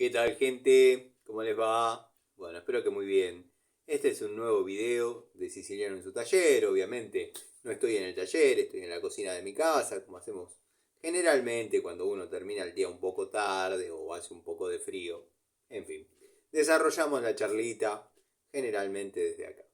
¿Qué tal, gente? ¿Cómo les va? Bueno, espero que muy bien. Este es un nuevo video de Siciliano en su taller. Obviamente no estoy en el taller, estoy en la cocina de mi casa, como hacemos generalmente cuando uno termina el día un poco tarde o hace un poco de frío. En fin, desarrollamos la charlita generalmente desde acá.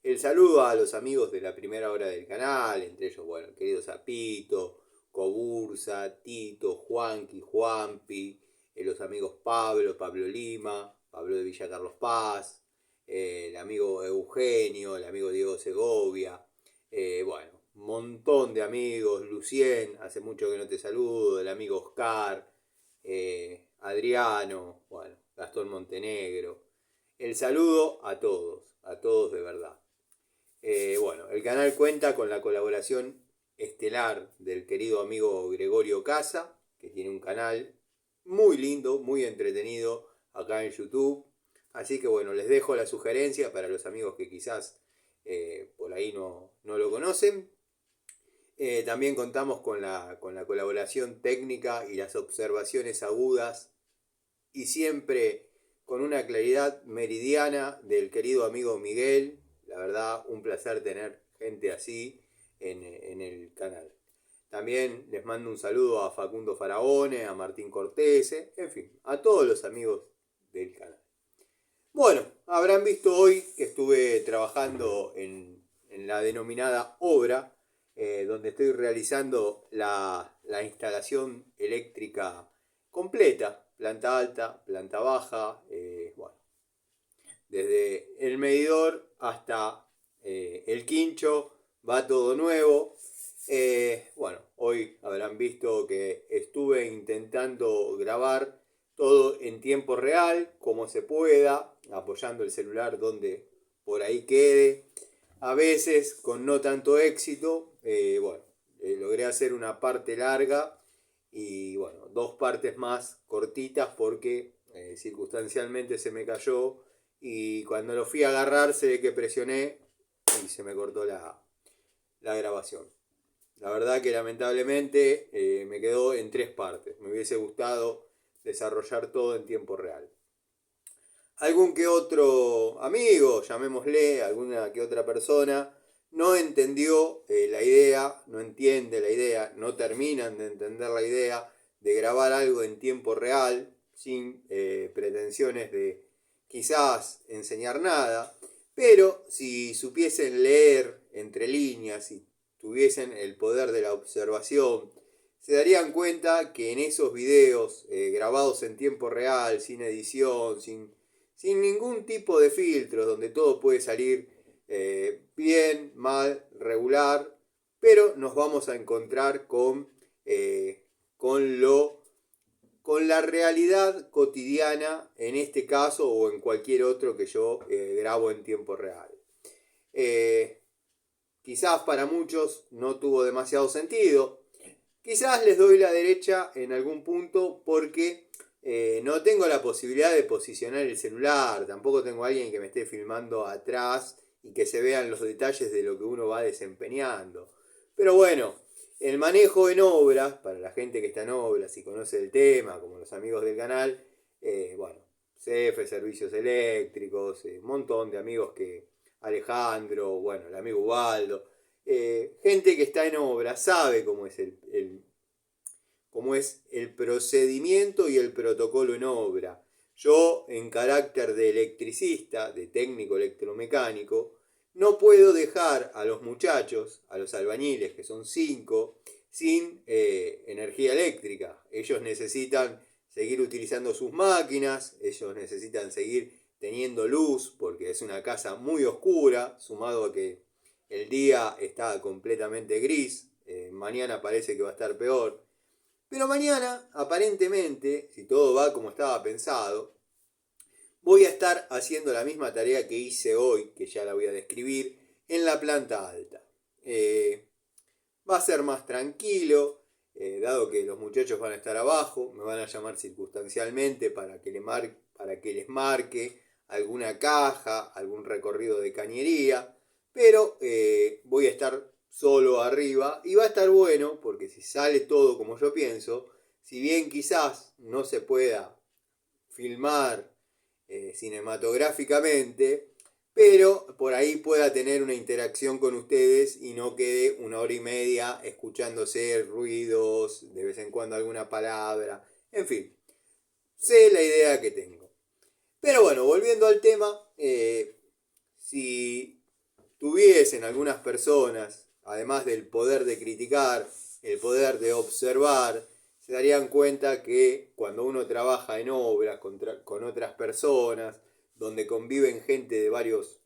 El saludo a los amigos de la primera hora del canal, entre ellos, bueno, el querido Zapito, Cobursa, Tito, Juanqui, Juanpi, los amigos Pablo Lima, Pablo de Villa Carlos Paz, el amigo Eugenio, el amigo Diego Segovia, bueno, un montón de amigos, Lucien, hace mucho que no te saludo, el amigo Oscar, Adriano, bueno, Gastón Montenegro. El saludo a todos de verdad. Bueno, el canal cuenta con la colaboración estelar del querido amigo Gregorio Casa, que tiene un canal muy lindo, muy entretenido acá en YouTube. Así que bueno, les dejo la sugerencia para los amigos que quizás por ahí no lo conocen. También contamos con la colaboración técnica y las observaciones agudas y siempre con una claridad meridiana del querido amigo Miguel. La verdad, un placer tener gente así en el canal. También les mando un saludo a Facundo Faraone, a Martín Cortese, en fin, a todos los amigos del canal. Bueno, habrán visto hoy que estuve trabajando en la denominada obra, donde estoy realizando la instalación eléctrica completa, planta alta, planta baja, bueno, desde el medidor hasta el quincho, va todo nuevo. Bueno, hoy habrán visto que estuve intentando grabar todo en tiempo real, como se pueda, apoyando el celular donde por ahí quede. A veces con no tanto éxito, bueno, logré hacer una parte larga y bueno, dos partes más cortitas porque circunstancialmente se me cayó y cuando lo fui a agarrar se ve que presioné y se me cortó la grabación. La verdad que lamentablemente me quedó en tres partes. Me hubiese gustado desarrollar todo en tiempo real. Algún que otro amigo, llamémosle, alguna que otra persona, no entendió la idea, no entiende la idea, no terminan de entender la idea de grabar algo en tiempo real, sin pretensiones de quizás enseñar nada, pero si supiesen leer entre líneas, si tuviesen el poder de la observación, se darían cuenta que en esos videos grabados en tiempo real, sin edición, sin ningún tipo de filtros, donde todo puede salir bien, mal, regular, pero nos vamos a encontrar con, con la realidad cotidiana en este caso o en cualquier otro que yo grabo en tiempo real. Quizás para muchos no tuvo demasiado sentido. Quizás les doy la derecha en algún punto porque no tengo la posibilidad de posicionar el celular, tampoco tengo a alguien que me esté filmando atrás y que se vean los detalles de lo que uno va desempeñando. Pero bueno, el manejo en obras, para la gente que está en obras y conoce el tema, como los amigos del canal, bueno, CF, servicios eléctricos, un montón de amigos que Alejandro, bueno, el amigo Ubaldo, gente que está en obra sabe cómo es el procedimiento y el protocolo en obra. Yo, en carácter de electricista, de técnico electromecánico, no puedo dejar a los muchachos, a los albañiles, que son 5, sin energía eléctrica. Ellos necesitan seguir utilizando sus máquinas, ellos necesitan seguir teniendo luz, porque es una casa muy oscura, sumado a que el día está completamente gris, mañana parece que va a estar peor. Pero mañana, aparentemente, si todo va como estaba pensado, voy a estar haciendo la misma tarea que hice hoy, que ya la voy a describir, en la planta alta. Va a ser más tranquilo, dado que los muchachos van a estar abajo, me van a llamar circunstancialmente para que les marque alguna caja, algún recorrido de cañería, pero voy a estar solo arriba y va a estar bueno porque si sale todo como yo pienso, si bien quizás no se pueda filmar cinematográficamente, pero por ahí pueda tener una interacción con ustedes y no quede 1 hora y media escuchándose ruidos, de vez en cuando alguna palabra, en fin, sé la idea que tengo. Pero bueno, volviendo al tema, si tuviesen algunas personas, además del poder de criticar, el poder de observar, se darían cuenta que cuando uno trabaja en obras con otras personas, donde conviven gente de varios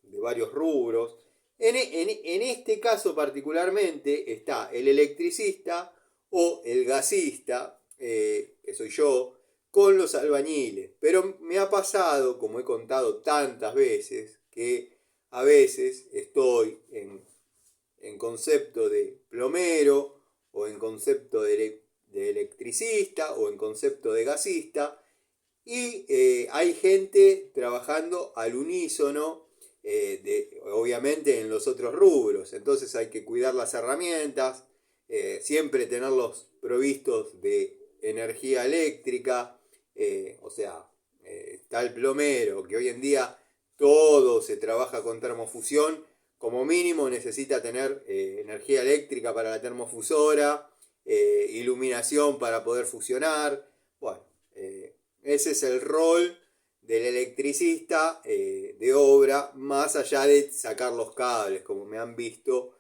rubros, en este caso particularmente está el electricista o el gasista, que soy yo, con los albañiles. Pero me ha pasado, como he contado tantas veces, que a veces estoy en concepto de plomero o en concepto de electricista o en concepto de gasista y hay gente trabajando al unísono, obviamente en los otros rubros. Entonces hay que cuidar las herramientas, siempre tenerlos provistos de energía eléctrica. O sea, está el plomero, que hoy en día todo se trabaja con termofusión. Como mínimo necesita tener energía eléctrica para la termofusora, iluminación para poder fusionar. Bueno, ese es el rol del electricista de obra, más allá de sacar los cables, como me han visto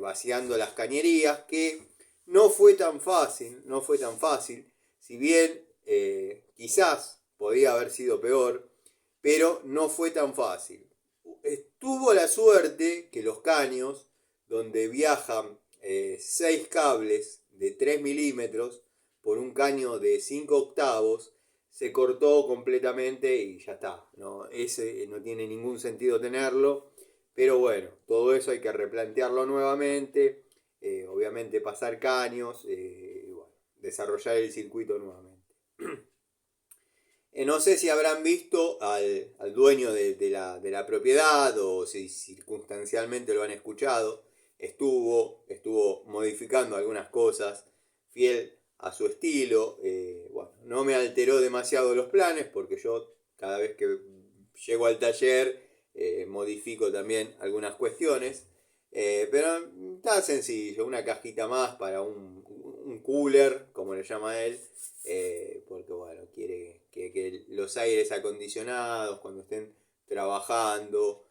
vaciando las cañerías, que no fue tan fácil, no fue tan fácil, si bien quizás podía haber sido peor, pero no fue tan fácil. Tuvo la suerte que los caños, donde viajan 6 cables de 3 milímetros por un caño de 5 octavos, se cortó completamente y ya está. ¿No? Ese no tiene ningún sentido tenerlo, pero bueno, todo eso hay que replantearlo nuevamente, obviamente pasar caños, y bueno, desarrollar el circuito nuevamente. No sé si habrán visto al dueño de la propiedad o si circunstancialmente lo han escuchado. Estuvo modificando algunas cosas, fiel a su estilo. Bueno, no me alteró demasiado los planes porque yo cada vez que llego al taller modifico también algunas cuestiones. Pero está sencillo, una cajita más para un cooler, como le llama él, porque bueno, quiere que los aires acondicionados cuando estén trabajando,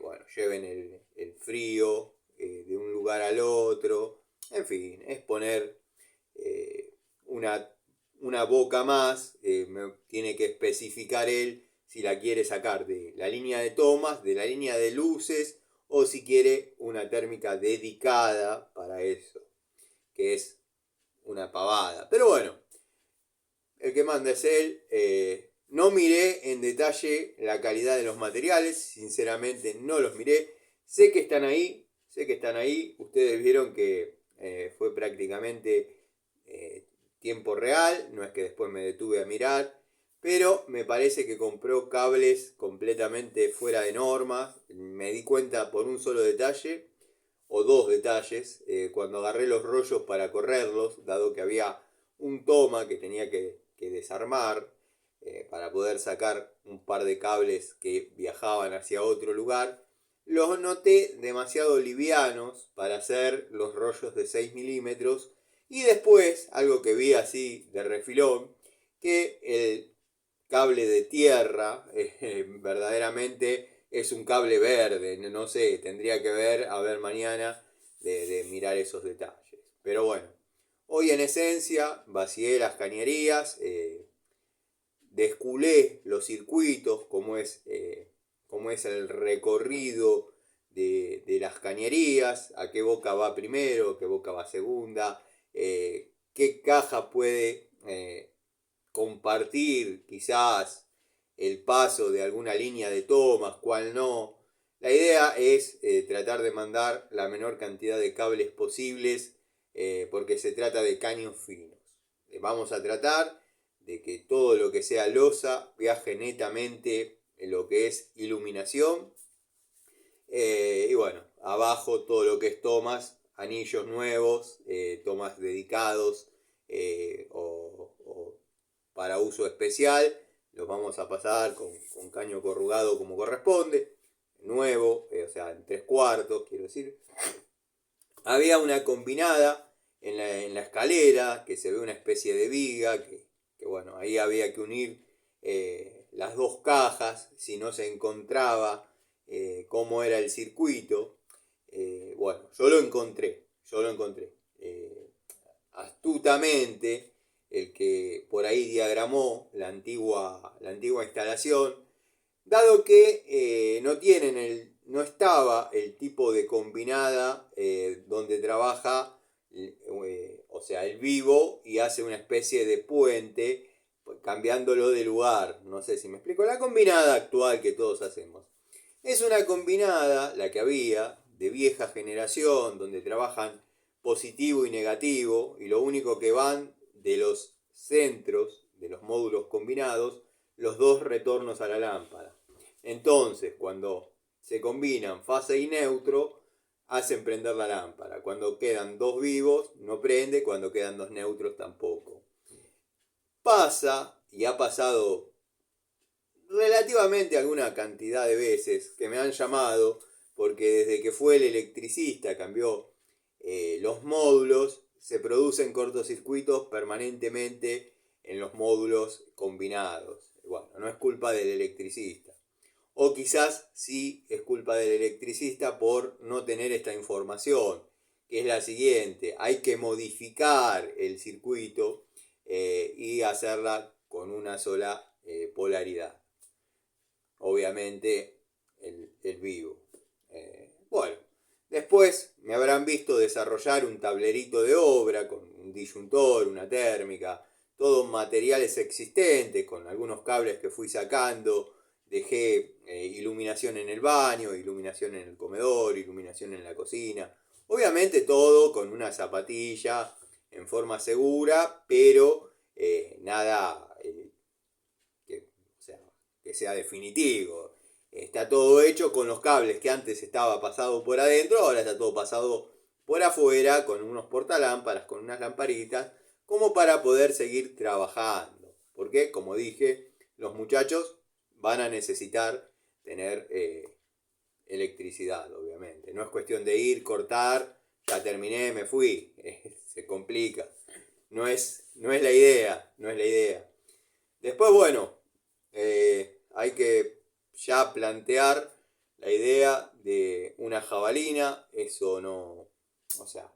bueno, lleven el frío de un lugar al otro, en fin, es poner una, una boca más, me tiene que especificar él si la quiere sacar de la línea de tomas, de la línea de luces, o si quiere una térmica dedicada para eso, que es una pavada. Pero bueno, el que manda es él. No miré en detalle la calidad de los materiales, sinceramente no los miré. Sé que están ahí, sé que están ahí. Ustedes vieron que fue prácticamente tiempo real, no es que después me detuve a mirar, pero me parece que compró cables completamente fuera de norma. Me di cuenta por un solo detalle o dos detalles cuando agarré los rollos para correrlos, dado que había un toma que tenía que desarmar para poder sacar un par de cables que viajaban hacia otro lugar. Los noté demasiado livianos para hacer los rollos de 6 milímetros y después, algo que vi así de refilón, que el cable de tierra verdaderamente es un cable verde, no sé, tendría que ver, a ver mañana, de mirar esos detalles. Pero bueno, hoy en esencia vacié las cañerías, desculé los circuitos, cómo es el recorrido de las cañerías, a qué boca va primero, qué boca va segunda, qué caja puede compartir quizás el paso de alguna línea de tomas, cuál no. La idea es tratar de mandar la menor cantidad de cables posibles porque se trata de caños finos. Vamos a tratar de que todo lo que sea losa viaje netamente en lo que es iluminación. Y bueno, abajo todo lo que es tomas, anillos nuevos, tomas dedicados o para uso especial. los vamos a pasar con caño corrugado como corresponde, nuevo, o sea, en 3/4, quiero decir. Había una combinada en la escalera, que se ve una especie de viga, que bueno, ahí había que unir las dos cajas, si no se encontraba cómo era el circuito. Bueno, yo lo encontré. Astutamente, el que por ahí diagramó la antigua instalación, dado que no estaba el tipo de combinada donde trabaja, o sea, el vivo y hace una especie de puente, cambiándolo de lugar. No sé si me explico. La combinada actual que todos hacemos. Es una combinada, la que había, de vieja generación, donde trabajan positivo y negativo, y lo único que van de los centros, de los módulos combinados, los dos retornos a la lámpara. Entonces, cuando se combinan fase y neutro, hacen prender la lámpara. Cuando quedan dos vivos, no prende, cuando quedan dos neutros tampoco. Pasa, y ha pasado relativamente alguna cantidad de veces, que me han llamado, porque desde que fue el electricista cambió los módulos, se producen cortocircuitos permanentemente en los módulos combinados. Bueno, no es culpa del electricista. O quizás sí es culpa del electricista por no tener esta información, que es la siguiente: hay que modificar el circuito y hacerla con una sola polaridad. Obviamente el vivo. Bueno, después me habrán visto desarrollar un tablerito de obra con un disyuntor, una térmica, todos materiales existentes, con algunos cables que fui sacando. Dejé iluminación en el baño, iluminación en el comedor, iluminación en la cocina. Obviamente todo con una zapatilla en forma segura, pero nada que sea definitivo. Está todo hecho con los cables que antes estaba pasado por adentro, ahora está todo pasado por afuera, con unos portalámparas, con unas lamparitas, como para poder seguir trabajando. Porque, como dije, los muchachos van a necesitar tener electricidad, obviamente. No es cuestión de ir, cortar, ya terminé, me fui. Se complica. No es la idea, no es la idea. Después, bueno, hay que ya plantear la idea de una jabalina. Eso no, o sea,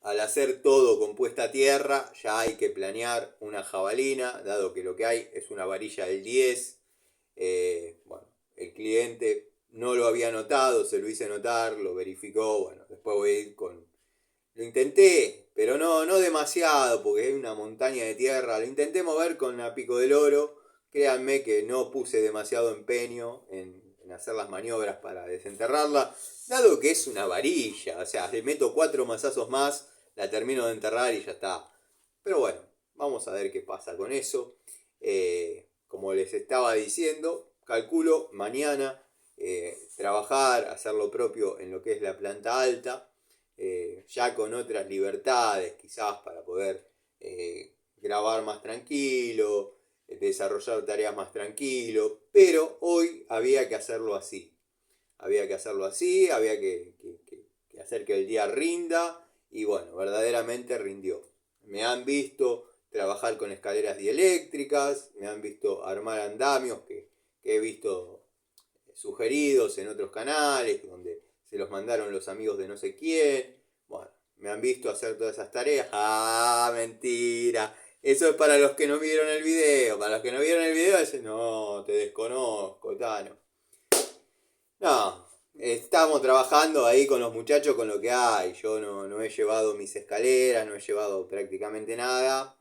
al hacer todo con puesta a tierra, ya hay que planear una jabalina, dado que lo que hay es una varilla del 10. Bueno, el cliente no lo había notado, se lo hice notar, lo verificó. Bueno, después voy a ir con... Lo intenté, pero no demasiado, porque hay una montaña de tierra. Lo intenté mover con la Pico del Oro. Créanme que no puse demasiado empeño en hacer las maniobras para desenterrarla, dado que es una varilla. O sea, le meto 4 mazazos más, la termino de enterrar y ya está. Pero bueno, vamos a ver qué pasa con eso. Como les estaba diciendo, calculo mañana trabajar, hacer lo propio en lo que es la planta alta. Ya con otras libertades, quizás para poder grabar más tranquilo, desarrollar tareas más tranquilo, pero hoy había que hacerlo así. Había que hacer que el día rinda, y bueno, verdaderamente rindió. Me han visto trabajar con escaleras dieléctricas, me han visto armar andamios que he visto sugeridos en otros canales, donde se los mandaron los amigos de no sé quién. Bueno, me han visto hacer todas esas tareas. ¡Ah, mentira! Eso es para los que no vieron el video. Para los que no vieron el video dicen: no, te desconozco, Tano. No, estamos trabajando ahí con los muchachos con lo que hay. Yo no he llevado mis escaleras, no he llevado prácticamente nada.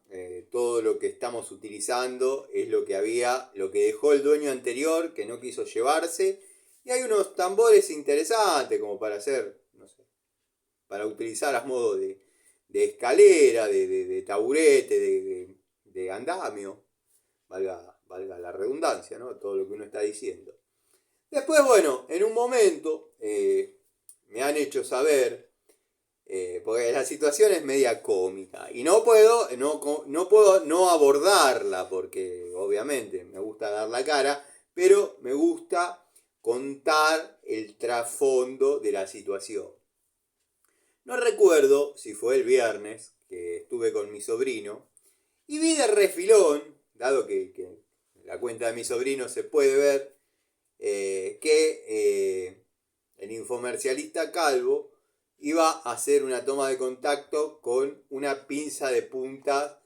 Todo lo que estamos utilizando es lo que había, lo que dejó el dueño anterior, que no quiso llevarse. Y hay unos tambores interesantes como para hacer, no sé, para utilizar a modo de escalera, de taburete, de andamio. Valga la redundancia, ¿no? Todo lo que uno está diciendo. Después, bueno, en un momento me han hecho saber Porque la situación es media cómica. Y no puedo no abordarla, porque obviamente me gusta dar la cara, pero me gusta contar el trasfondo de la situación. No recuerdo si fue el viernes que estuve con mi sobrino y vi de refilón, dado que en la cuenta de mi sobrino se puede ver, que el infomercialista Calvo iba a hacer una toma de contacto con una pinza de punta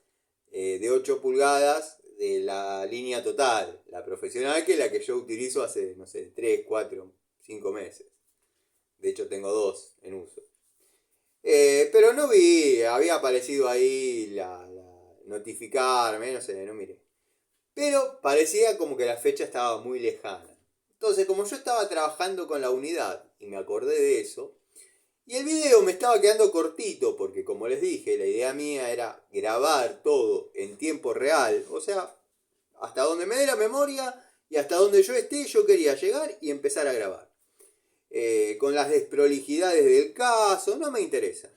de 8 pulgadas de la línea total, la profesional, que es la que yo utilizo hace, no sé, 3, 4, 5 meses. De hecho tengo dos en uso. Pero no vi, había aparecido ahí la notificarme, no sé, no miré. Pero parecía como que la fecha estaba muy lejana. Entonces, como yo estaba trabajando con la unidad y me acordé de eso, y el video me estaba quedando cortito, porque como les dije, la idea mía era grabar todo en tiempo real, o sea, hasta donde me dé la memoria y hasta donde yo esté, yo quería llegar y empezar a grabar. Con las desprolijidades del caso, no me interesa.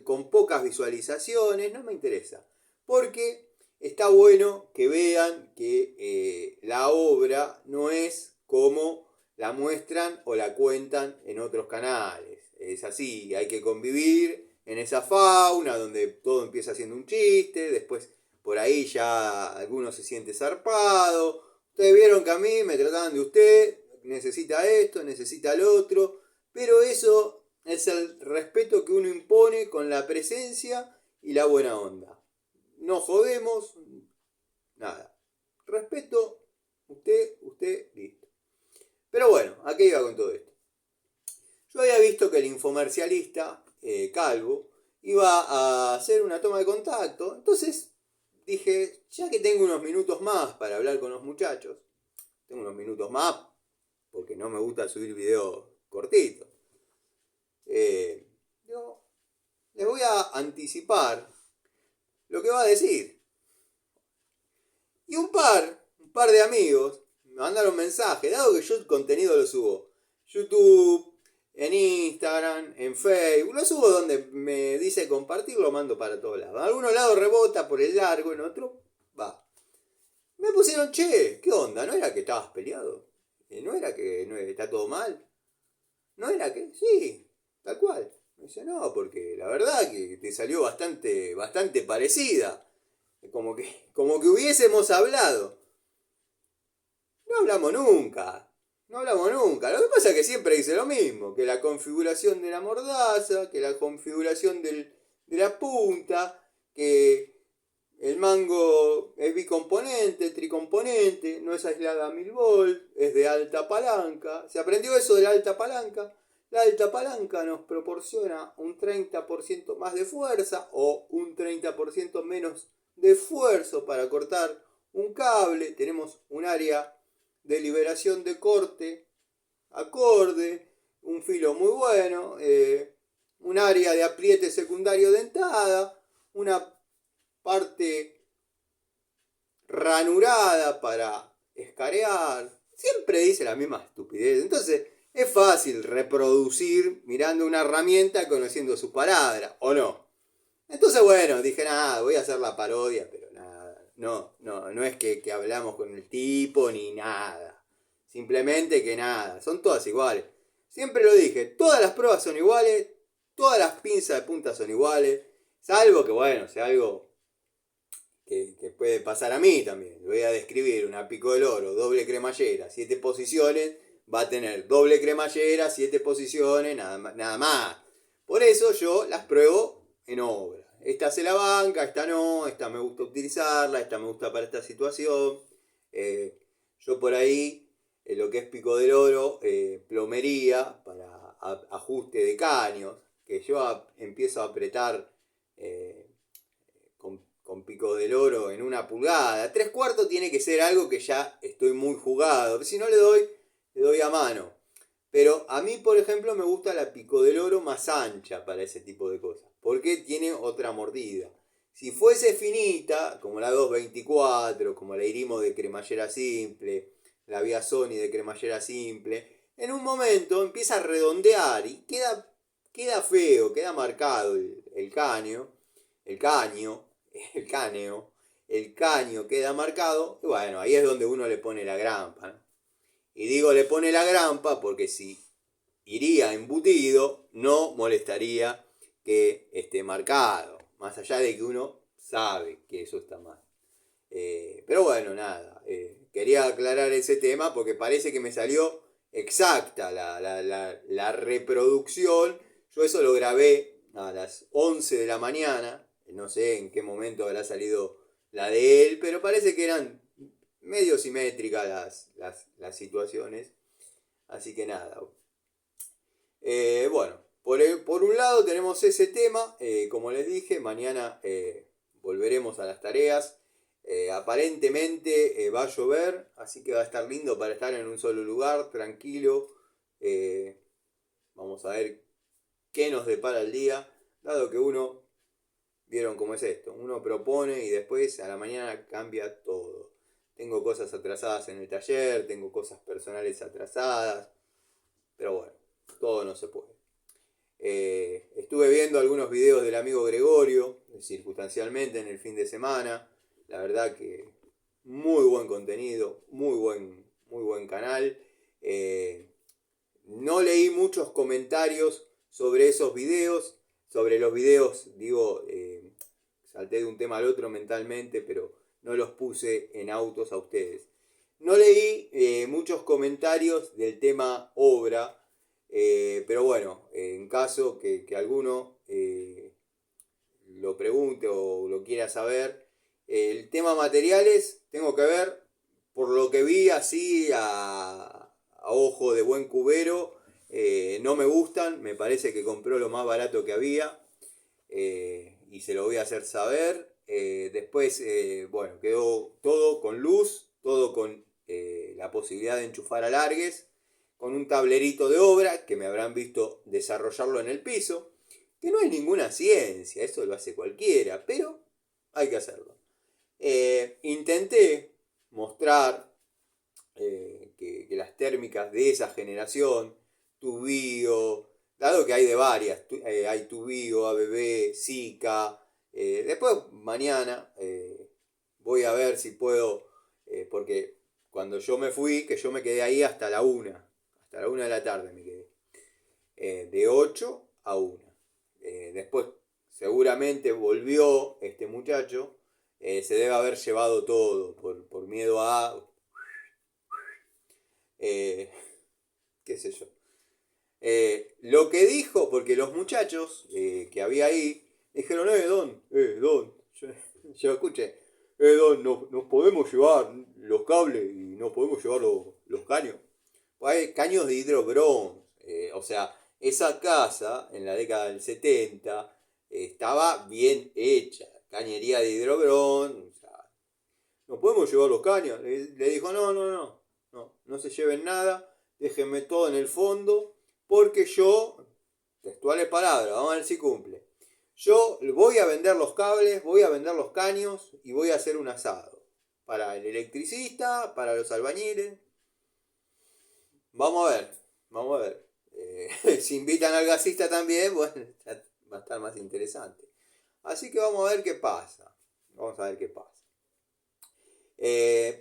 Con pocas visualizaciones, no me interesa. Porque está bueno que vean que la obra no es como la muestran o la cuentan en otros canales. Es así, hay que convivir en esa fauna donde todo empieza siendo un chiste, después por ahí ya alguno se siente zarpado. Ustedes vieron que a mí me trataban de usted, necesita esto, necesita lo otro, pero eso es el respeto que uno impone con la presencia y la buena onda. No jodemos, nada. Respeto, usted, listo. Pero bueno, ¿a qué iba con todo esto? Yo había visto que el infomercialista, Calvo, iba a hacer una toma de contacto, entonces dije, ya que tengo unos minutos más para hablar con los muchachos, tengo unos minutos más porque no me gusta subir videos cortitos. Yo les voy a anticipar lo que va a decir. Y un par de amigos me mandaron mensajes, dado que yo el contenido lo subo. YouTube, en Instagram, en Facebook, lo subo donde me dice compartir, lo mando para todos lados. En algunos lados rebota por el largo, en otro va. Me pusieron, che, ¿qué onda? ¿No era que estabas peleado? ¿No era que no, está todo mal? ¿No era que? Sí, tal cual. Me dice, no, porque la verdad que te salió bastante parecida. Como que hubiésemos hablado. No hablamos nunca. No hablamos nunca. Lo que pasa es que siempre dice lo mismo. Que la configuración de la mordaza, que la configuración de la punta, que el mango es bicomponente, tricomponente, no es aislada a 1000 volt, es de alta palanca. ¿Se aprendió eso de la alta palanca? La alta palanca nos proporciona un 30% más de fuerza o un 30% menos de esfuerzo para cortar un cable. Tenemos un área de liberación de corte acorde, un filo muy bueno, un área de apriete secundario dentada, una parte ranurada para escarear. Siempre dice la misma estupidez. Entonces es fácil reproducir mirando una herramienta conociendo su palabra, ¿o no? Entonces bueno, dije nada, voy a hacer la parodia, pero nada. No es que hablamos con el tipo ni nada. Simplemente que nada, son todas iguales. Siempre lo dije, todas las pruebas son iguales, todas las pinzas de punta son iguales, salvo que bueno, sea algo que puede pasar a mí también. Voy a describir una pico del oro, doble cremallera, 7 posiciones, va a tener doble cremallera, 7 posiciones, nada más. Por eso yo las pruebo en obra. Esta se la banca, esta no, esta me gusta utilizarla, esta me gusta para esta situación. Yo por ahí, lo que es pico del oro, plomería para ajuste de caños, que yo empiezo a apretar con pico del oro en 1 pulgada. 3/4 tiene que ser algo que ya estoy muy jugado. Si no le doy a mano. Pero a mí, por ejemplo, me gusta la pico del oro más ancha para ese tipo de cosas. Porque tiene otra mordida. Si fuese finita, como la 224, como la Irimo de cremallera simple, la Via Sony de cremallera simple, en un momento empieza a redondear y queda queda feo, queda marcado el caño, el caño, el caneo, el caño queda marcado, y bueno, ahí es donde uno le pone la grampa, ¿no? Y digo le pone la grampa porque si iría embutido, no molestaría que esté marcado, más allá de que uno sabe que eso está mal. Pero bueno, nada, quería aclarar ese tema porque parece que me salió exacta la reproducción. Yo eso lo grabé a las 11 de la mañana, no sé en qué momento habrá salido la de él, pero parece que eran medio simétricas las situaciones. Así que nada. Bueno, por un lado tenemos ese tema, como les dije, mañana volveremos a las tareas. Aparentemente va a llover, así que va a estar lindo para estar en un solo lugar, tranquilo. Eh, Vamos a ver qué nos depara el día, dado que uno, vieron cómo es esto, uno propone y después a la mañana cambia todo. Tengo cosas atrasadas en el taller, tengo cosas personales atrasadas, pero bueno, todo no se puede. Estuve viendo algunos videos del amigo Gregorio, circunstancialmente en el fin de semana. La verdad que muy buen contenido, muy buen canal. No leí muchos comentarios sobre esos videos. Sobre los videos, digo, salté de un tema al otro mentalmente, pero no los puse en autos a ustedes. No leí muchos comentarios del tema obra, pero bueno, en caso que alguno lo pregunte o lo quiera saber, el tema materiales tengo que ver, por lo que vi así a ojo de buen cubero, no me gustan, me parece que compró lo más barato que había y se lo voy a hacer saber. Después, bueno, quedó todo con luz, todo con la posibilidad de enchufar alargues, con un tablerito de obra que me habrán visto desarrollarlo en el piso, que no es ninguna ciencia, eso lo hace cualquiera, pero hay que hacerlo. Intenté mostrar que las térmicas de esa generación, Tubío, dado que hay de varias, hay Tubío, ABB, Zika, después mañana voy a ver si puedo, porque cuando yo me fui, que yo me quedé ahí hasta la 1 de la tarde me quedé, de 8 a 1. Después seguramente volvió este muchacho, se debe haber llevado todo por miedo a eh, qué sé yo. Lo que dijo, porque los muchachos que había ahí dijeron, Don, yo escuché, Don, nos podemos llevar los cables y nos podemos llevar los caños. Pues hay caños de hidrobron, o sea, esa casa en la década del 70 estaba bien hecha, cañería de hidrobron, o sea, no podemos llevar los caños. Le dijo, no se lleven nada, déjenme todo en el fondo, porque yo, textuales palabras, vamos a ver si cumple. Yo voy a vender los cables, voy a vender los caños y voy a hacer un asado. Para el electricista, para los albañiles. Vamos a ver, vamos a ver. Si invitan al gasista también, bueno, ya va a estar más interesante. Así que vamos a ver qué pasa. Vamos a ver qué pasa.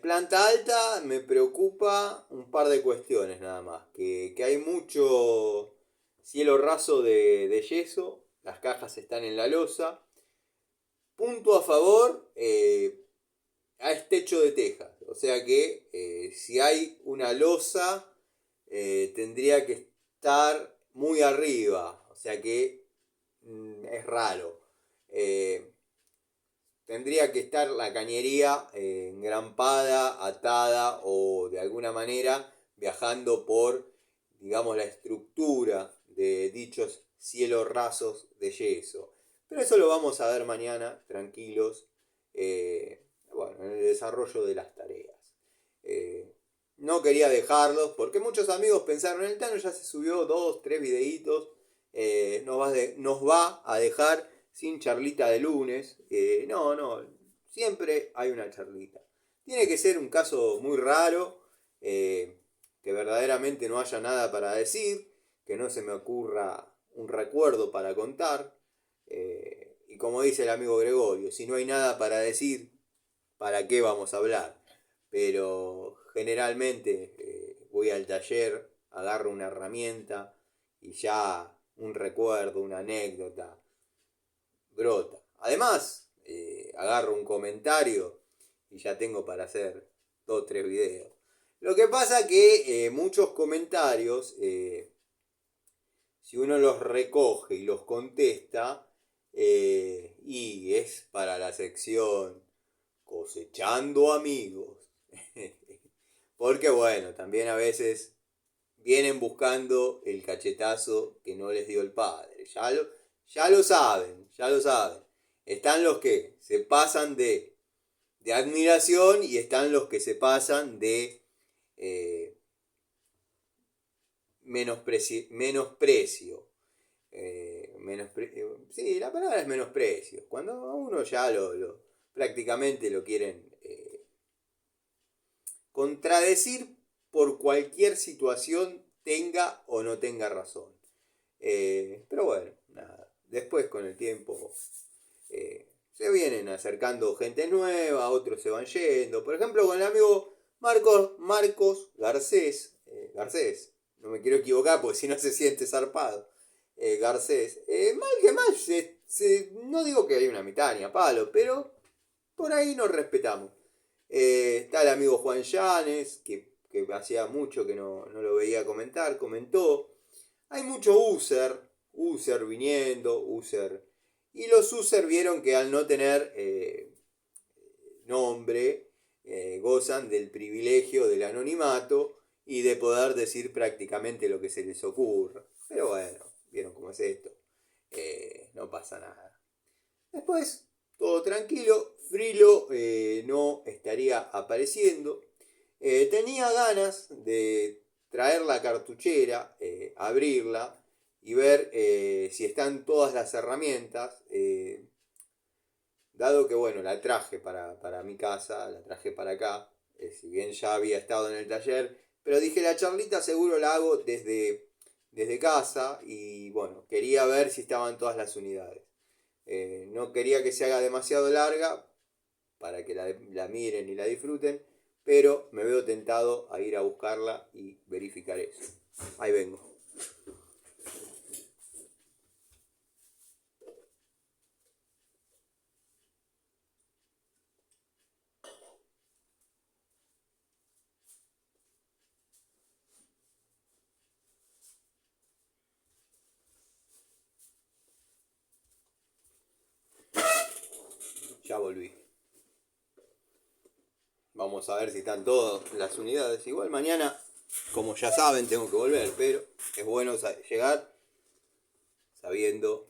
Planta alta me preocupa un par de cuestiones nada más. Que hay mucho cielo raso de yeso, las cajas están en la losa. Punto a favor, es techo de tejas. O sea que si hay una losa, tendría que estar muy arriba. O sea que es raro. Eh, Tendría que estar la cañería engrampada, atada o de alguna manera viajando por, digamos, la estructura de dichos cielos rasos de yeso. Pero eso lo vamos a ver mañana, tranquilos, bueno, en el desarrollo de las tareas. Eh, no quería dejarlos porque muchos amigos pensaron, el Tano ya se subió 2, 3 videitos, nos va a dejar sin charlita de lunes. No, siempre hay una charlita. Tiene que ser un caso muy raro, que verdaderamente no haya nada para decir, que no se me ocurra un recuerdo para contar. Y como dice el amigo Gregorio, si no hay nada para decir, ¿para qué vamos a hablar? Pero generalmente voy al taller, agarro una herramienta y ya un recuerdo, una anécdota, brota. Además, agarro un comentario y ya tengo para hacer 2 o 3 videos. Lo que pasa que muchos comentarios, si uno los recoge y los contesta, y es para la sección cosechando amigos. Porque bueno, también a veces vienen buscando el cachetazo que no les dio el padre. Ya lo saben, ya lo saben. Están los que se pasan de admiración y están los que se pasan de menosprecio. Sí, la palabra es menosprecio. Cuando a uno ya prácticamente lo quieren contradecir por cualquier situación, tenga o no tenga razón. Pero bueno, nada. Después con el tiempo se vienen acercando gente nueva, otros se van yendo. Por ejemplo, con el amigo Marcos Garcés. Garcés, no me quiero equivocar porque si no se siente zarpado. Garcés. Mal que mal, no digo que hay una mitad ni a palo, pero por ahí nos respetamos. Está el amigo Juan Llanes, que hacía mucho que no lo veía comentar, comentó. Hay mucho user viniendo, user. Y los user vieron que al no tener nombre, gozan del privilegio del anonimato y de poder decir prácticamente lo que se les ocurra. Pero bueno, vieron cómo es esto. No pasa nada. Después, todo tranquilo. Frilo no estaría apareciendo. Tenía ganas de traer la cartuchera, abrirla y ver si están todas las herramientas. Dado que, bueno, la traje para mi casa, la traje para acá. Si bien ya había estado en el taller. Pero dije, la charlita seguro la hago desde casa. Y bueno, quería ver si estaban todas las unidades. No quería que se haga demasiado larga para que la miren y la disfruten, pero me veo tentado a ir a buscarla y verificar eso. Ahí vengo. Ya volví. Vamos a ver si están todas las unidades. Igual mañana, como ya saben, tengo que volver, pero es bueno llegar sabiendo.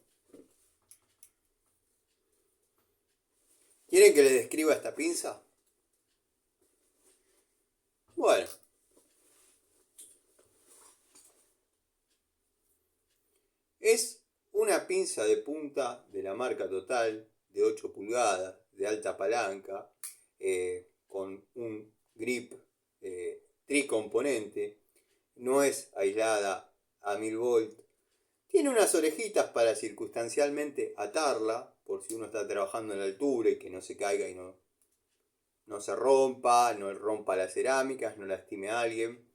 ¿Quieren que les describa esta pinza? Bueno. Es una pinza de punta de la marca Total, de 8 pulgadas, de alta palanca, con un grip tricomponente. No es aislada a 1000 volt. Tiene unas orejitas para circunstancialmente atarla, por si uno está trabajando en la altura y que no se caiga y no se rompa, no rompa las cerámicas, no lastime a alguien.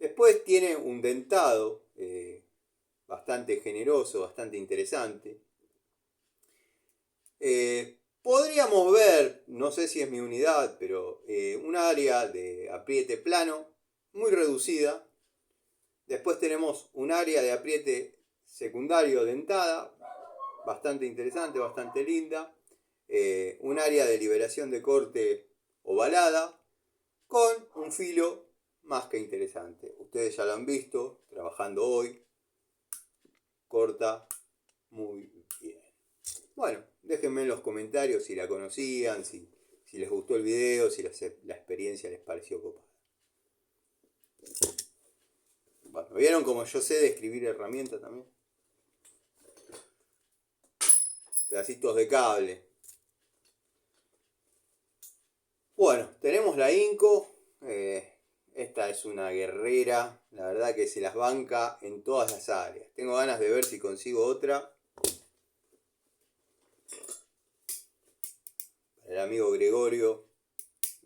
Después tiene un dentado bastante generoso, bastante interesante. Podríamos ver, no sé si es mi unidad, pero un área de apriete plano muy reducida. Después tenemos un área de apriete secundario dentada, bastante interesante, bastante linda. Un área de liberación de corte ovalada, con un filo más que interesante. Ustedes ya lo han visto trabajando hoy. Corta muy bien. Bueno, déjenme en los comentarios si la conocían, si les gustó el video, si la experiencia les pareció copada. Bueno, ¿vieron como yo sé describir herramientas también? Pedacitos de cable. Bueno, tenemos la Inco. Esta es una guerrera, la verdad que se las banca en todas las áreas. Tengo ganas de ver si consigo otra. Para el amigo Gregorio,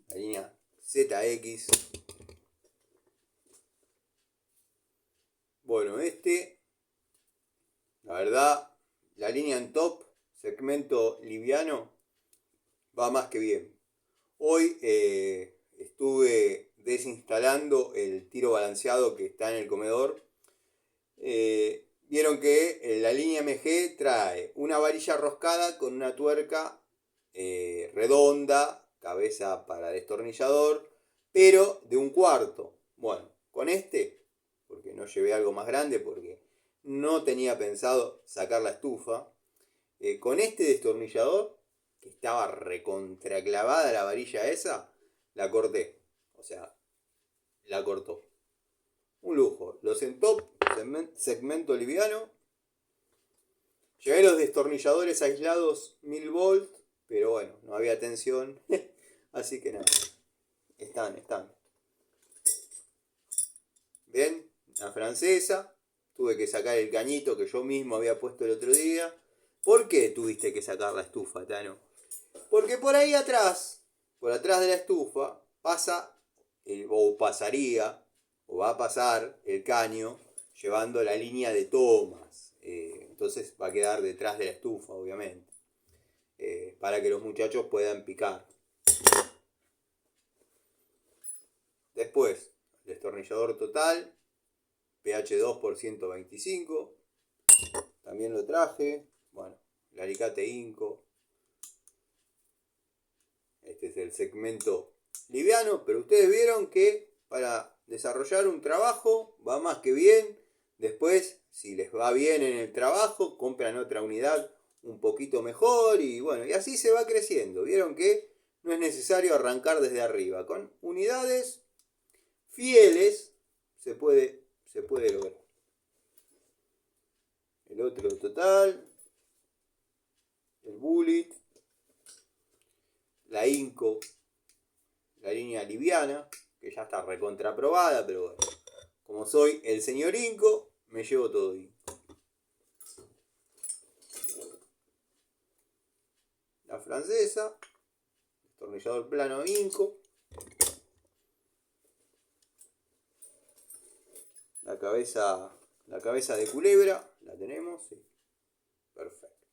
la línea ZX. Bueno, la verdad, la línea en top, segmento liviano, va más que bien. Hoy estuve desinstalando el tiro balanceado que está en el comedor. Vieron que la línea MG trae una varilla roscada con una tuerca redonda, cabeza para destornillador, pero de 1/4. Bueno, con porque no llevé algo más grande, porque no tenía pensado sacar la estufa, con este destornillador, que estaba recontraclavada la varilla esa, la corté. O sea, la cortó. Un lujo. Los en top, segmento liviano. Llevé los destornilladores aislados 1000 volt, pero bueno, no había tensión. Así que nada. Están. Bien, la francesa. Tuve que sacar el cañito que yo mismo había puesto el otro día. ¿Por qué tuviste que sacar la estufa, Tano? Porque por ahí atrás, por atrás de la estufa, va a pasar el caño llevando la línea de tomas. Entonces va a quedar detrás de la estufa, obviamente. Para que los muchachos puedan picar. Después, destornillador total, pH 2 por 125. También lo traje. Bueno, el alicate Inco. Este es el segmento liviano, pero ustedes vieron que para desarrollar un trabajo va más que bien. Después, si les va bien en el trabajo, compran otra unidad un poquito mejor y bueno, y así se va creciendo. Vieron que no es necesario arrancar desde arriba. Con unidades fieles se puede lograr. El otro total, el Bullet, la Inco, la línea liviana, que ya está recontraprobada, pero bueno, como soy el señor Inco, me llevo todo Inco. La francesa, destornillador plano Inco. La cabeza de culebra, la tenemos, sí. Perfecto.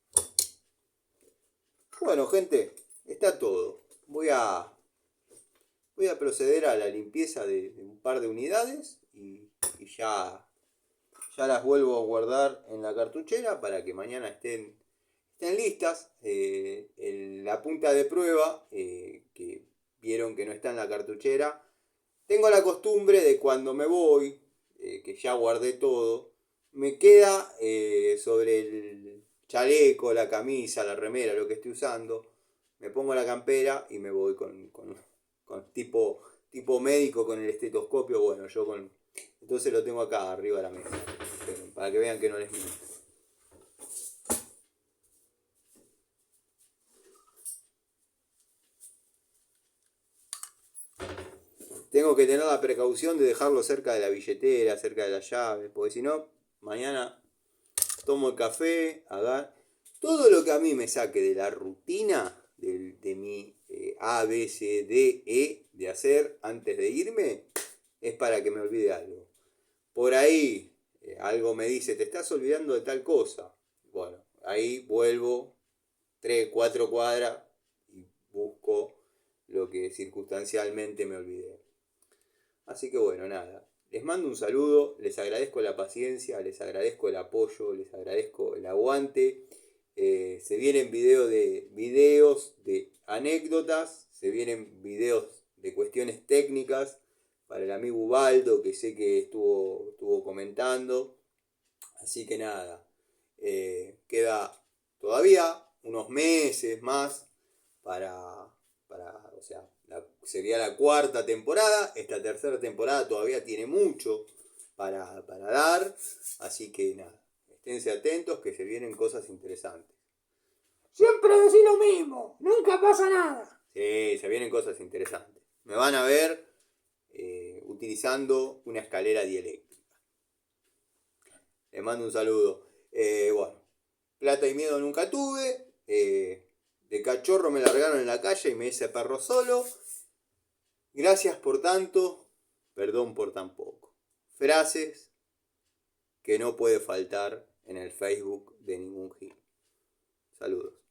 Bueno, gente, está todo. Voy a proceder a la limpieza de un par de unidades y ya las vuelvo a guardar en la cartuchera para que mañana estén listas. La punta de prueba, que vieron que no está en la cartuchera, tengo la costumbre de cuando me voy, que ya guardé todo, me queda sobre el chaleco, la camisa, la remera, lo que estoy usando, me pongo la campera y me voy con tipo médico con el estetoscopio. Bueno, entonces lo tengo acá arriba de la mesa, para que vean que no les miento. Tengo que tener la precaución de dejarlo cerca de la billetera, cerca de la llave, porque si no, mañana tomo el café, todo lo que a mí me saque de la rutina de mi A, B, C, D, E de hacer antes de irme, es para que me olvide algo. Por ahí algo me dice, te estás olvidando de tal cosa. Bueno, ahí vuelvo 3, 4 cuadras y busco lo que circunstancialmente me olvidé. Así que bueno, nada. Les mando un saludo, les agradezco la paciencia, les agradezco el apoyo, les agradezco el aguante. Se vienen videos de anécdotas, se vienen videos de cuestiones técnicas para el amigo Ubaldo, que sé que estuvo comentando. Así que nada, queda todavía unos meses más o sea, sería la 4ª temporada. Esta 3ª temporada todavía tiene mucho para dar. Así que nada, esténse atentos que se vienen cosas interesantes. Siempre decís lo mismo, nunca pasa nada. Sí, se vienen cosas interesantes. Me van a ver utilizando una escalera dieléctrica. Les mando un saludo. Bueno, plata y miedo nunca tuve. De cachorro me largaron en la calle y me hice perro solo. Gracias por tanto, perdón por tan poco. Frases que no puede faltar en el Facebook de ningún gil. Saludos.